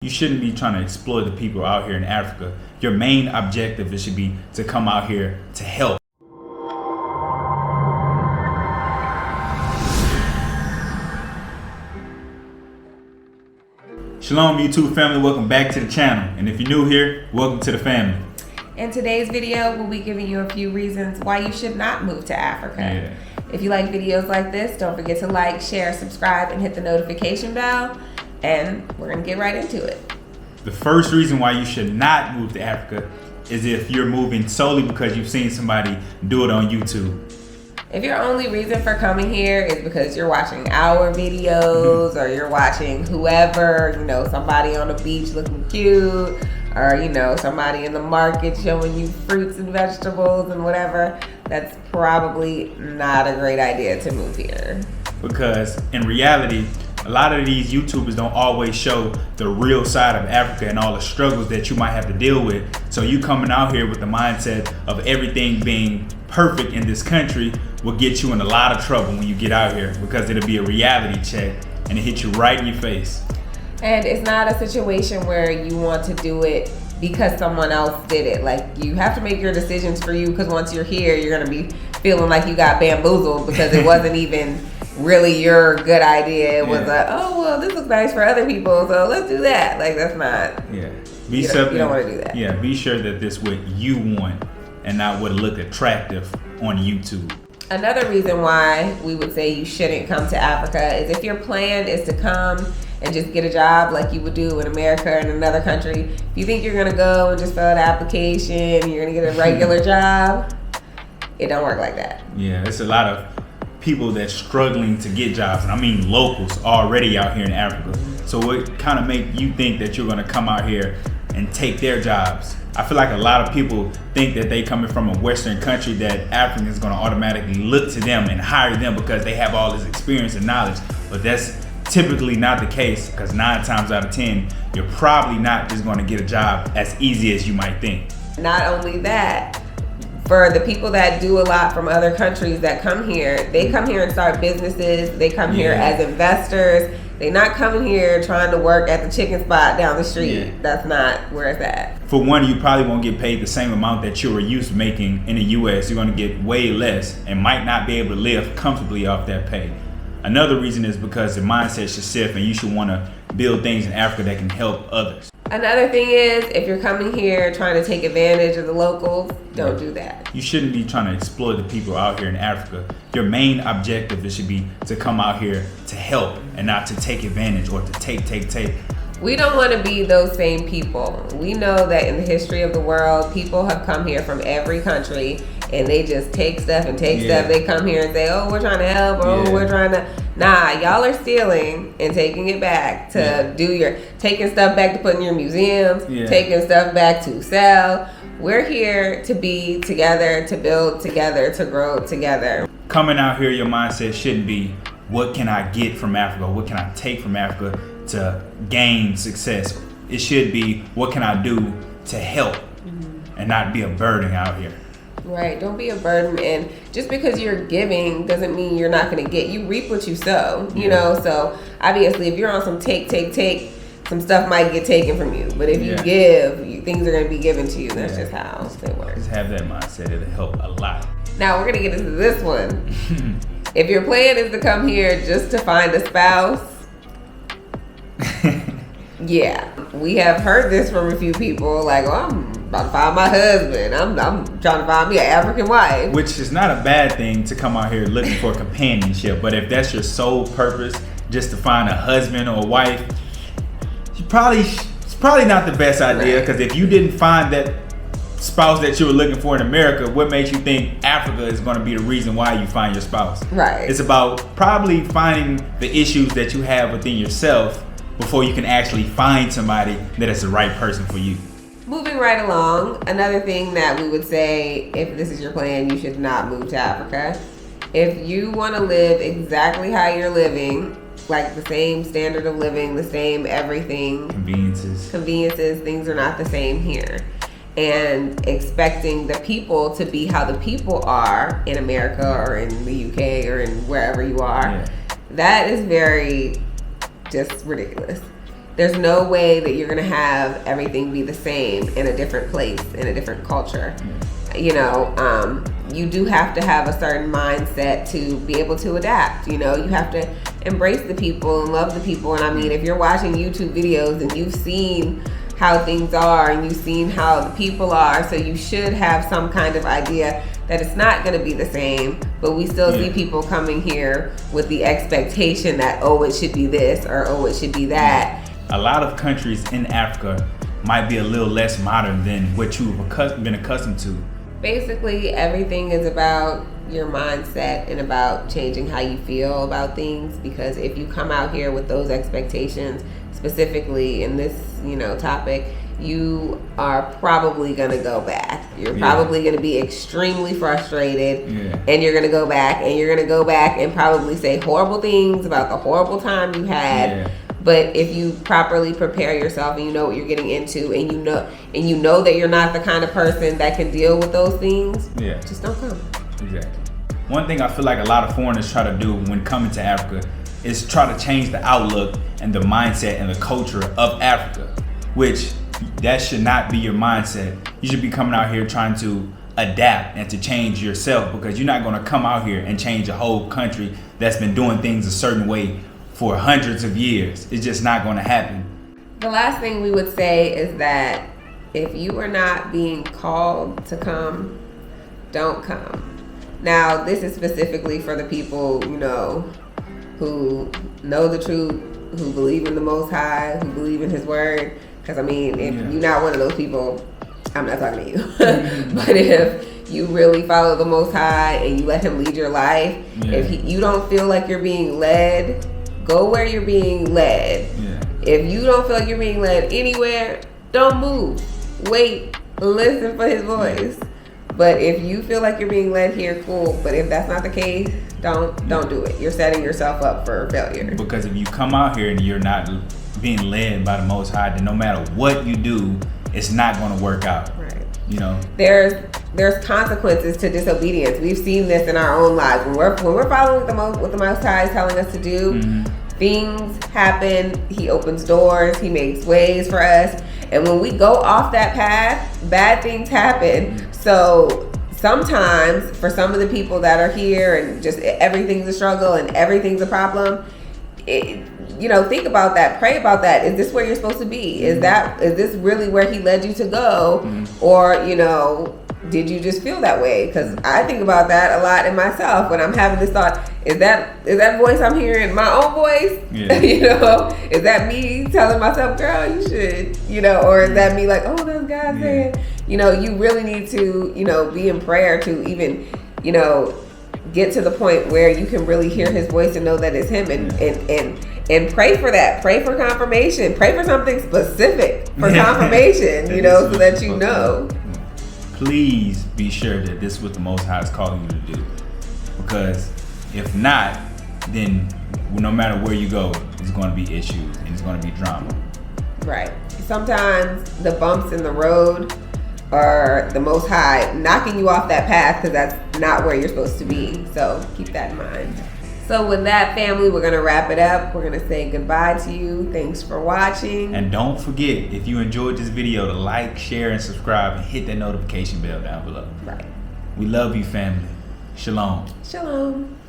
You shouldn't be trying to exploit the people out here in Africa. Your main objective should be to come out here to help. Shalom YouTube family, welcome back to the channel. And if you're new here, welcome to the family. In today's video, we'll be giving you a few reasons why you should not move to Africa. Yeah. If you like videos like this, don't forget to like, share, subscribe, and hit the notification bell. And we're gonna get right into it. The first reason why you should not move to Africa is if you're moving solely because you've seen somebody do it on YouTube. If your only reason for coming here is because you're watching our videos or you're watching whoever, somebody on the beach looking cute, or somebody in the market showing you fruits and vegetables and whatever, that's probably not a great idea to move here. Because in reality, a lot of these YouTubers don't always show the real side of Africa and all the struggles that you might have to deal with. So you coming out here with the mindset of everything being perfect in this country will get you in a lot of trouble when you get out here, because it'll be a reality check and it hit you right in your face. And it's not a situation where you want to do it because someone else did it. Like, you have to make your decisions for you, because once you're here, you're going to be feeling like you got bamboozled because it wasn't even really your good idea. It was like, oh, well, this looks nice for other people, so let's do that. Like, that's not, you don't want to do that. Yeah, be sure that this is what you want and not what look attractive on YouTube. Another reason why we would say you shouldn't come to Africa is if your plan is to come and just get a job like you would do in America or in another country. If you think you're gonna go and just fill out an application, you're gonna get a regular job, it don't work like that. Yeah, it's a lot of people that's struggling to get jobs, and I mean locals already out here in Africa. So what kind of make you think that you're gonna come out here and take their jobs? I feel like a lot of people think that they coming from a Western country that Africans is gonna automatically look to them and hire them because they have all this experience and knowledge. But that's typically not the case, because 9 times out of 10, you're probably not just gonna get a job as easy as you might think. Not only that, for the people that do a lot from other countries that come here, they come here and start businesses. They come here as investors. They're not coming here trying to work at the chicken spot down the street. Yeah. That's not where it's at. For one, you probably won't get paid the same amount that you were used to making in the US. You're gonna get way less and might not be able to live comfortably off that pay. Another reason is because the mindset should shift, and you should wanna build things in Africa that can help others. Another thing is, if you're coming here trying to take advantage of the locals, don't do that. You shouldn't be trying to exploit the people out here in Africa. Your main objective should be to come out here to help and not to take advantage or to take. We don't want to be those same people. We know that in the history of the world, people have come here from every country and they just take stuff and take stuff. They come here and say, oh, we're trying to help, or we're trying to. Nah, y'all are stealing and taking it back to taking stuff back to put in your museums, taking stuff back to sell. We're here to be together, to build together, to grow together. Coming out here, your mindset shouldn't be, what can I get from Africa? What can I take from Africa to gain success? It should be, what can I do to help and not be a burden out here? Right, don't be a burden, and just because you're giving doesn't mean you're not going to get. You reap what you sow, you know. So obviously, if you're on some take, some stuff might get taken from you. But if you give, things are going to be given to you. That's just how it works. Just have that mindset; it'll help a lot. Now we're going to get into this one. If your plan is to come here just to find a spouse, we have heard this from a few people. Like, well, I'm about to find my husband. I'm trying to find me an African wife. Which is not a bad thing to come out here looking for companionship. But if that's your sole purpose, just to find a husband or a wife, it's probably not the best idea. Because if you didn't find that spouse that you were looking for in America, what makes you think Africa is going to be the reason why you find your spouse? Right. It's about probably finding the issues that you have within yourself before you can actually find somebody that is the right person for you. Moving right along, another thing that we would say, if this is your plan, you should not move to Africa. If you want to live exactly how you're living, like the same standard of living, the same everything, conveniences, things are not the same here. And expecting the people to be how the people are in America or in the UK or in wherever you are, that is very just ridiculous. there's no way that you're gonna have everything be the same in a different place, in a different culture. You know, you do have to have a certain mindset to be able to adapt. You know, you have to embrace the people and love the people. And I mean, if you're watching YouTube videos and you've seen how things are and you've seen how the people are, so you should have some kind of idea that it's not going to be the same, but we still see people coming here with the expectation that, oh, it should be this, or oh, it should be that. A lot of countries in Africa might be a little less modern than what you've been accustomed to. Basically, everything is about your mindset and about changing how you feel about things, because if you come out here with those expectations, specifically in this, you know, topic, you are probably going to go back. You're probably going to be extremely frustrated, and you're going to go back, and you're going to go back and probably say horrible things about the horrible time you had. But if you properly prepare yourself and you know what you're getting into, and you know that you're not the kind of person that can deal with those things, just don't come. Exactly. One thing I feel like a lot of foreigners try to do when coming to Africa is try to change the outlook and the mindset and the culture of Africa, which that should not be your mindset. You should be coming out here trying to adapt and to change yourself, because you're not going to come out here and change a whole country that's been doing things a certain way for hundreds of years. It's just not going to happen. The last thing we would say is that if you are not being called to come, don't come. Now, this is specifically for the people, you know, who know the truth, who believe in the Most High, who believe in His Word. Because, I mean, if you're not one of those people, I'm not talking to you. But if you really follow the Most High and you let Him lead your life, if you don't feel like you're being led, go where you're being led. If you don't feel like you're being led anywhere, don't move. Wait, listen for His voice. But if you feel like you're being led here, cool. But if that's not the case, don't do it. You're setting yourself up for failure. Because if you come out here and you're not being led by the Most High, then no matter what you do, it's not going to work out. Right. You know, there's consequences to disobedience. We've seen this in our own lives. When we're following what the Most High is telling us to do, things happen. He opens doors. He makes ways for us. And when we go off that path, bad things happen. So sometimes for some of the people that are here and just everything's a struggle and everything's a problem, think about that. Pray about that. Is this where you're supposed to be? Is this really where He led you to go? Or, did you just feel that way? Because I think about that a lot in myself when I'm having this thought. Is that voice I'm hearing my own voice? Is that me telling myself, girl, you should, or is that me like, oh, that's God saying, you really need to, be in prayer to even, get to the point where you can really hear His voice and know that it's Him, and pray for that. Pray for confirmation. Pray for something specific for confirmation, so that you know. Please be sure that this is what the Most High is calling you to do. Because if not, then no matter where you go, there's going to be issues and it's going to be drama. Right. Sometimes the bumps in the road are the Most High knocking you off that path, because that's not where you're supposed to be. So keep that in mind. So with that, family, we're going to wrap it up. We're going to say goodbye to you. Thanks for watching. And don't forget, if you enjoyed this video, to like, share, and subscribe, and hit that notification bell down below. Right. We love you, family. Shalom. Shalom.